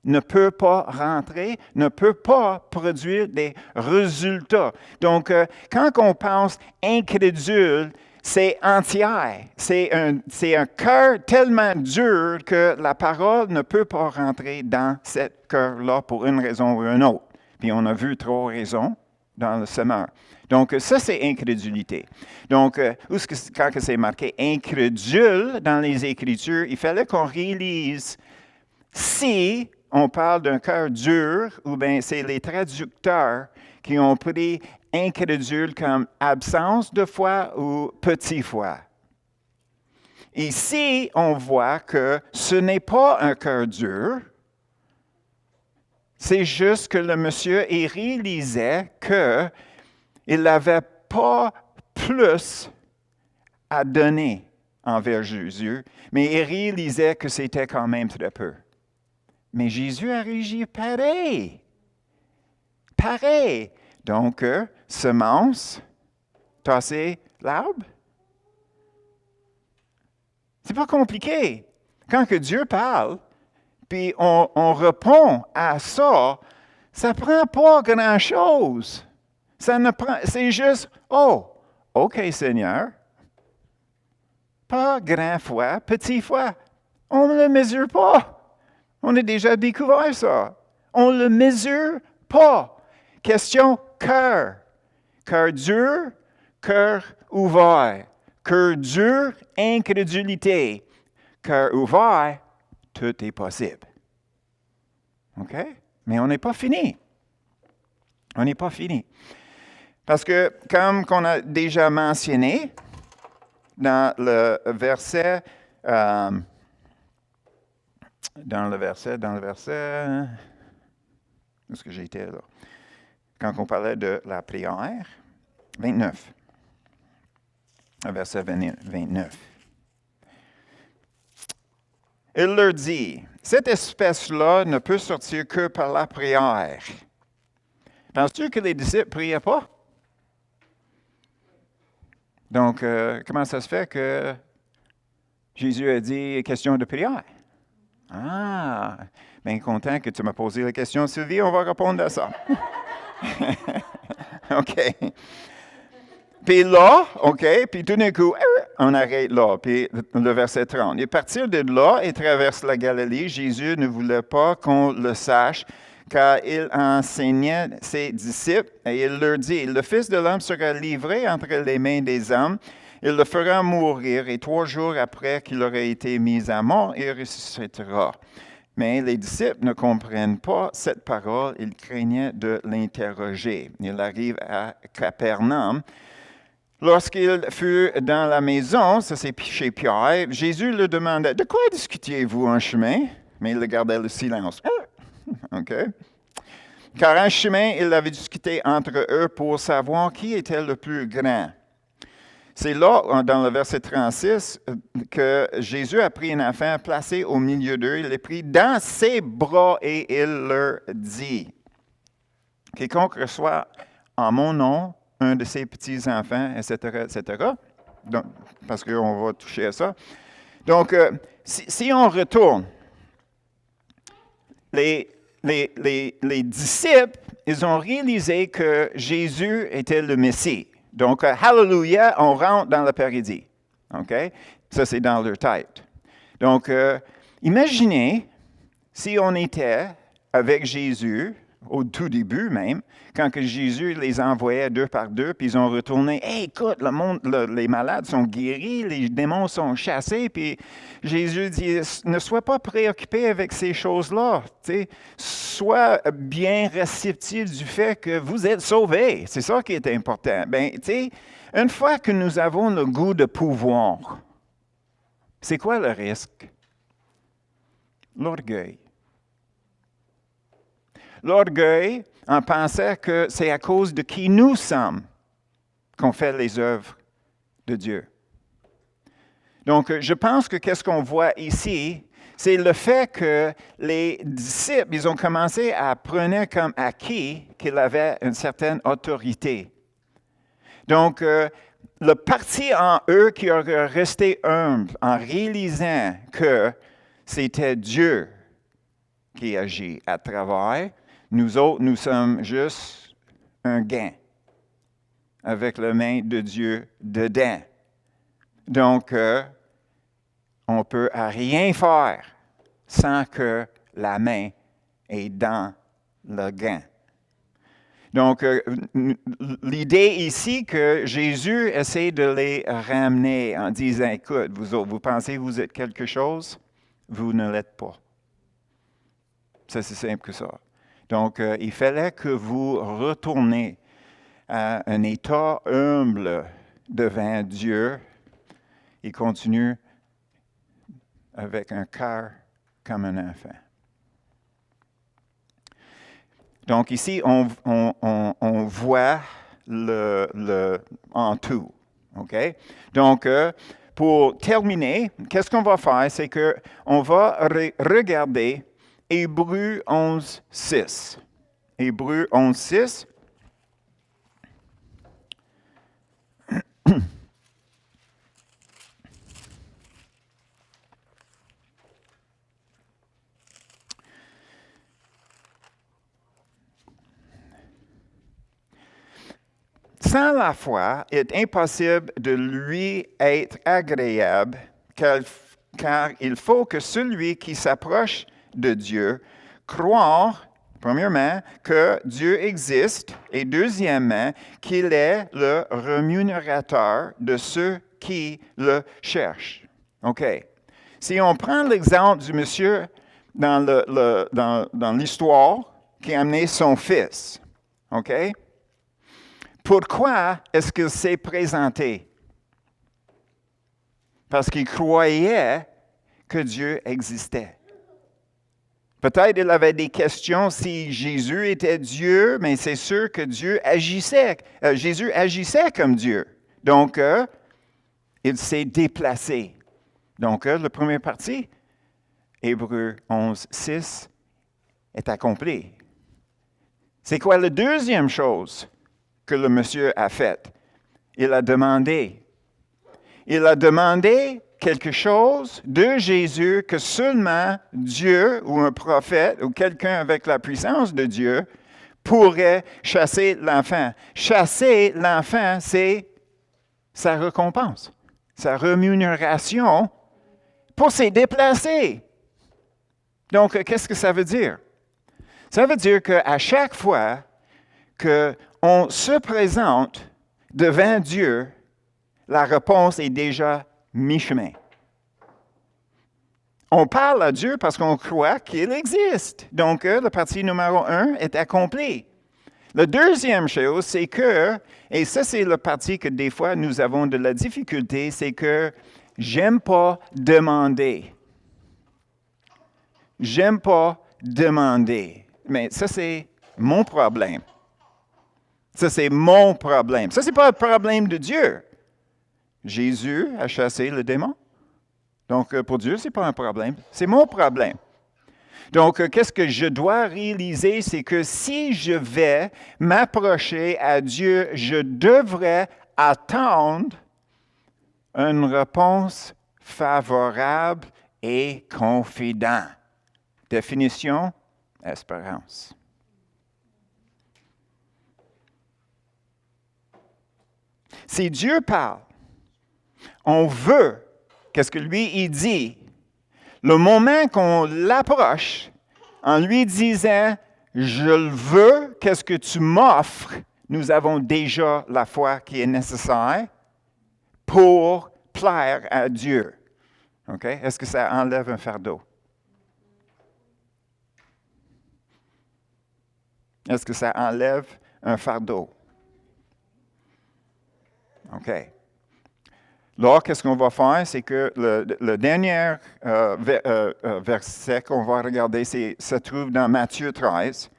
ne peut pas rentrer, ne peut pas produire des résultats. Donc, quand on pense incrédule, c'est entier. C'est un cœur tellement dur que la parole ne peut pas rentrer dans ce cœur-là pour une raison ou une autre. Puis on a vu 3 raisons dans le semeur. Donc, ça, c'est incrédulité. Donc, quand c'est marqué incrédule dans les Écritures, il fallait qu'on réalise si on parle d'un cœur dur, ou bien c'est les traducteurs qui ont pris incrédule comme absence de foi ou petit foi. Ici, on voit que ce n'est pas un cœur dur, c'est juste que le monsieur il réalisait qu'il n'avait pas plus à donner envers Jésus, mais il réalisait que c'était quand même très peu. Mais Jésus a réagi pareil. Pareil. Donc, semence, tasser l'arbre. C'est pas compliqué. Quand que Dieu parle, puis on répond à ça, ça ne prend pas grand-chose. C'est juste, oh, OK Seigneur. Pas grand foi, petit foi. On ne le mesure pas. On a déjà découvert ça. On ne le mesure pas. Question cœur. Cœur dur, cœur ouvert. Cœur dur, incrédulité. Cœur ouvert, tout est possible. OK? Mais on n'est pas fini. On n'est pas fini. Parce que, comme qu'on a déjà mentionné, dans le verset, où est-ce que j'étais là? Quand on parlait de la prière, 29. Verset 29. Il leur dit, cette espèce-là ne peut sortir que par la prière. Penses-tu que les disciples ne priaient pas? Donc, comment ça se fait que Jésus a dit question de prière? Ah, bien content que tu m'as posé la question, Sylvie, on va répondre à ça. OK. Puis là, OK, puis tout d'un coup, on arrête là, puis le verset 30. Et à partir de là, il traverse la Galilée. Jésus ne voulait pas qu'on le sache, car il enseignait ses disciples, et il leur dit, le Fils de l'homme sera livré entre les mains des hommes, il le fera mourir, et 3 jours après qu'il aura été mis à mort, il ressuscitera. Mais les disciples ne comprennent pas cette parole, ils craignaient de l'interroger. Il arrive à Capernaum. Lorsqu'il fut dans la maison, ça c'est chez Pierre, Jésus leur demandait, de quoi discutiez-vous en chemin? Mais il gardait le silence. OK. Car en chemin, il avait discuté entre eux pour savoir qui était le plus grand. C'est là, dans le verset 36, que Jésus a pris un enfant placé au milieu d'eux. Il l'a pris dans ses bras et il leur dit, « Quiconque reçoit en mon nom un de ses petits-enfants, etc., etc. » Donc, parce qu'on va toucher à ça. Donc, si on retourne, les disciples, ils ont réalisé que Jésus était le Messie. Donc, hallelujah, on rentre dans le paradis. OK? Ça, c'est dans leur tête. Donc, imaginez si on était avec Jésus au tout début même, quand que Jésus les envoyait deux par deux, puis ils ont retourné, « Hey, écoute, les malades sont guéris, les démons sont chassés. » Puis Jésus dit, « Ne sois pas préoccupé avec ces choses-là. Sois bien réceptif du fait que vous êtes sauvés. » C'est ça qui est important. Ben, une fois que nous avons le goût de pouvoir, c'est quoi le risque? L'orgueil. L'orgueil, en pensant que c'est à cause de qui nous sommes qu'on fait les œuvres de Dieu. Donc, je pense que qu'est-ce qu'on voit ici, c'est le fait que les disciples, ils ont commencé à prendre comme acquis qu'il avait une certaine autorité. Donc, le parti en eux qui aurait resté humble en réalisant que c'était Dieu qui agit à travers, nous autres, nous sommes juste un gain avec la main de Dieu dedans. Donc, on ne peut rien faire sans que la main est dans le gain. Donc, l'idée ici que Jésus essaie de les ramener en disant, écoute, vous autres, vous pensez que vous êtes quelque chose? Vous ne l'êtes pas. Ça, c'est simple que ça. Donc, il fallait que vous retourniez à un état humble devant Dieu. Il continue avec un cœur comme un enfant. Donc, ici, on voit le en tout. OK? Donc, pour terminer, qu'est-ce qu'on va faire? C'est qu'on va regarder Hébreux 11, 6. Hébreux 11, 6. Sans la foi, il est impossible de lui être agréable, car il faut que celui qui s'approche de Dieu croire, premièrement, que Dieu existe, et deuxièmement, qu'il est le rémunérateur de ceux qui le cherchent. OK. Si on prend l'exemple du monsieur dans l'histoire qui a amené son fils, OK? Pourquoi est-ce qu'il s'est présenté? Parce qu'il croyait que Dieu existait. Peut-être il avait des questions si Jésus était Dieu, mais c'est sûr que Jésus agissait comme Dieu. Donc, il s'est déplacé. Donc, la première partie, Hébreux 11, 6, est accomplie. C'est quoi la deuxième chose que le monsieur a faite? Il a demandé. Il a demandé quelque chose de Jésus que seulement Dieu ou un prophète ou quelqu'un avec la puissance de Dieu pourrait chasser l'enfant. Chasser l'enfant, c'est sa récompense, sa rémunération pour se déplacer. Donc, qu'est-ce que ça veut dire? Ça veut dire qu'à chaque fois qu'on se présente devant Dieu, la réponse est déjà mi-chemin. On parle à Dieu parce qu'on croit qu'il existe. Donc, la partie numéro 1 est accomplie. La deuxième chose, c'est que, et ça c'est la partie que des fois nous avons de la difficulté, c'est que j'aime pas demander. J'aime pas demander. Mais ça c'est mon problème. Ça c'est mon problème. Ça c'est pas le problème de Dieu. Jésus a chassé le démon. Donc, pour Dieu, ce n'est pas un problème. C'est mon problème. Donc, qu'est-ce que je dois réaliser? C'est que si je vais m'approcher à Dieu, je devrais attendre une réponse favorable et confidente. Définition, espérance. Si Dieu parle, on veut, qu'est-ce que lui, il dit? Le moment qu'on l'approche en lui disant, je le veux, qu'est-ce que tu m'offres? Nous avons déjà la foi qui est nécessaire pour plaire à Dieu. OK? Est-ce que ça enlève un fardeau? Est-ce que ça enlève un fardeau? OK. Là, qu'est-ce qu'on va faire? C'est que le dernier verset qu'on va regarder, se trouve dans Matthieu 13.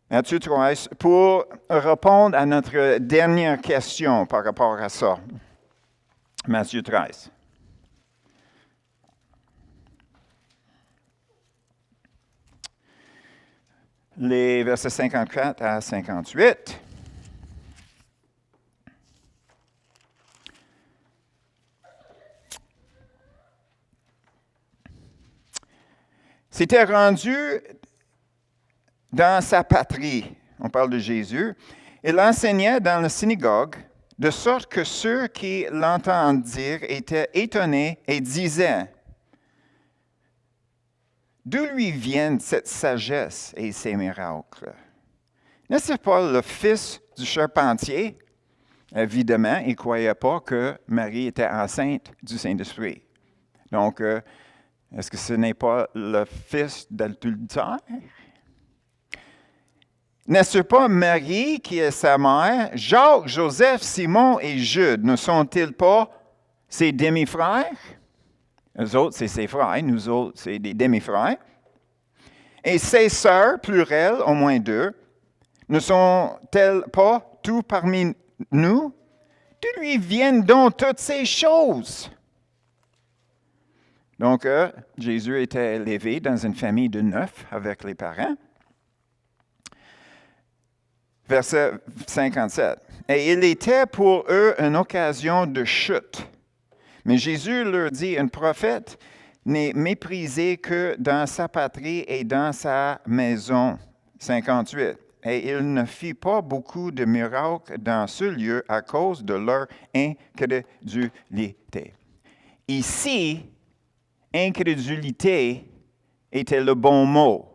Matthieu 13, pour répondre à notre dernière question par rapport à ça. Matthieu 13. Les versets 54 à 58. S'était rendu dans sa patrie, on parle de Jésus, il enseignait dans la synagogue, de sorte que ceux qui l'entendent dire étaient étonnés et disaient, d'où lui viennent cette sagesse et ces miracles? N'est-ce pas le fils du charpentier? Évidemment, il ne croyait pas que Marie était enceinte du Saint-Esprit. Donc, est-ce que ce n'est pas le fils d'adultère? N'est-ce pas Marie qui est sa mère? Jacques, Joseph, Simon et Jude ne sont-ils pas ses demi-frères? Eux autres, c'est ses frères. Nous autres, c'est des demi-frères. Et ses sœurs, pluriel, au moins deux, ne sont-elles pas tout parmi nous? D'où lui viennent donc toutes ces choses? Donc, Jésus était élevé dans une famille de 9 avec les parents. Verset 57. Et il était pour eux une occasion de chute. Mais Jésus leur dit, un prophète n'est méprisé que dans sa patrie et dans sa maison. 58. Et il ne fit pas beaucoup de miracles dans ce lieu à cause de leur incrédulité. Ici, incrédulité était le bon mot.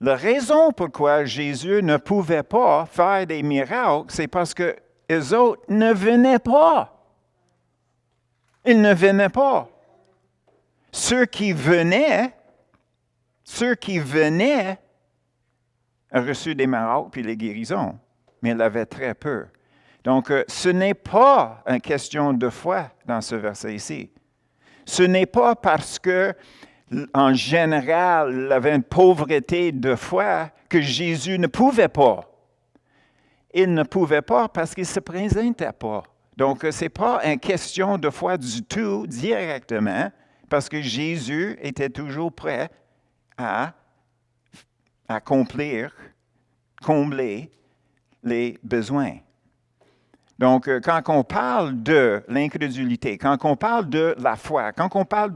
La raison pourquoi Jésus ne pouvait pas faire des miracles, c'est parce que les autres ne venaient pas. Ils ne venaient pas. Ceux qui venaient ont reçu des miracles puis les guérisons, mais ils avaient très peu. Donc, ce n'est pas une question de foi dans ce verset ici. Ce n'est pas parce que, en général, il avait une pauvreté de foi que Jésus ne pouvait pas. Il ne pouvait pas parce qu'il ne se présentait pas. Donc, ce n'est pas une question de foi du tout directement, parce que Jésus était toujours prêt à combler les besoins. Donc, quand on parle de l'incrédulité, quand on parle de la foi, quand on parle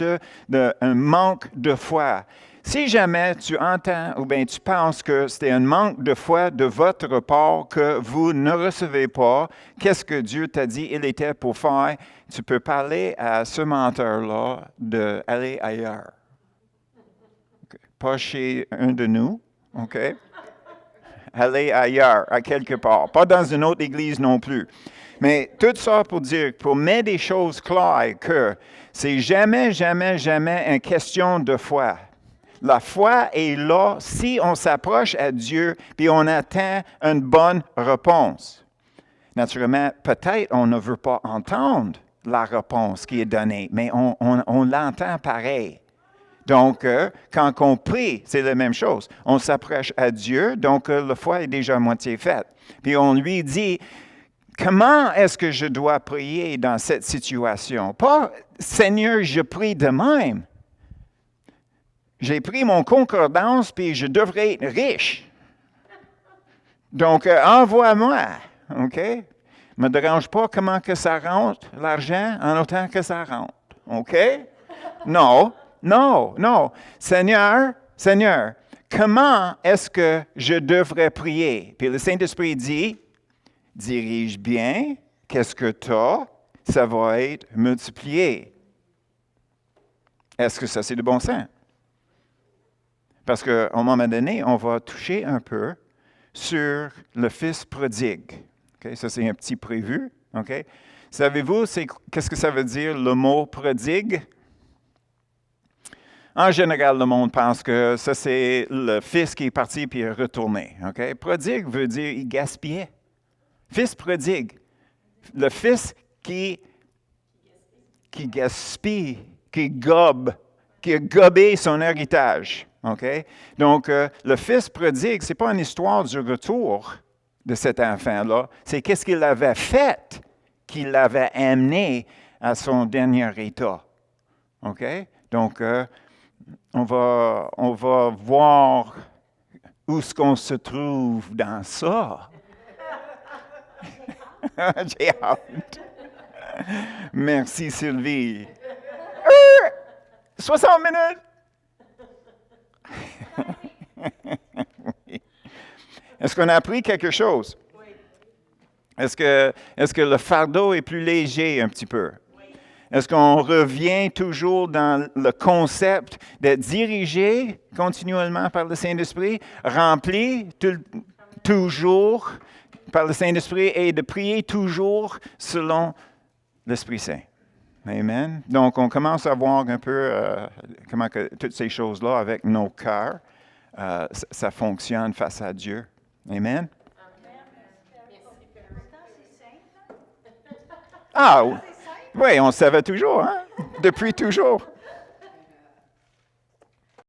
d'un manque de foi, si jamais tu entends ou bien tu penses que c'est un manque de foi de votre part que vous ne recevez pas, qu'est-ce que Dieu t'a dit il était pour faire? Tu peux parler à ce menteur-là d'aller ailleurs. Okay. Pas chez un de nous, OK? Aller ailleurs, à quelque part. Pas dans une autre église non plus. Mais tout ça pour dire, pour mettre des choses claires, que c'est jamais une question de foi. La foi est là si on s'approche à Dieu puis on attend une bonne réponse. Naturellement, peut-être on ne veut pas entendre la réponse qui est donnée, mais on l'entend pareil. Donc, quand on prie, c'est la même chose. On s'approche à Dieu, donc la foi est déjà à moitié faite. Puis on lui dit, comment est-ce que je dois prier dans cette situation? Pas, Seigneur, je prie de même. J'ai pris mon concordance, puis je devrais être riche. Donc, envoie-moi, OK? Ne me dérange pas comment que ça rentre, l'argent, en autant que ça rentre, OK? Non. Seigneur, comment est-ce que je devrais prier? Puis le Saint-Esprit dit, dirige bien, qu'est-ce que tu as? Ça va être multiplié. Est-ce que ça, c'est du bon sens? Parce qu'à un moment donné, on va toucher un peu sur le fils prodigue. Okay? Ça, c'est un petit prévu. Okay? Savez-vous, qu'est-ce que ça veut dire le mot prodigue? En général, le monde pense que ça, c'est le fils qui est parti puis est retourné. Okay? Prodigue veut dire il gaspillait. Fils prodigue. Le fils qui gaspille, qui gobe, qui a gobé son héritage. Okay? Donc, le fils prodigue, ce n'est pas une histoire du retour de cet enfant-là, c'est qu'est-ce qu'il avait fait qui l'avait amené à son dernier état. Okay? Donc, on va voir où est-ce qu'on se trouve dans ça. J'ai hâte. Merci, Sylvie. 60 minutes! Oui. Est-ce qu'on a appris quelque chose? Oui. Est-ce que le fardeau est plus léger un petit peu? Oui. Est-ce qu'on revient toujours dans le concept d'être dirigé continuellement par le Saint-Esprit, rempli toujours par le Saint-Esprit et de prier toujours selon l'Esprit Saint? Amen. Donc, on commence à voir un peu comment que toutes ces choses-là avec nos cœurs, ça fonctionne face à Dieu. Amen. Ah, oui, on le savait toujours, hein? Depuis toujours.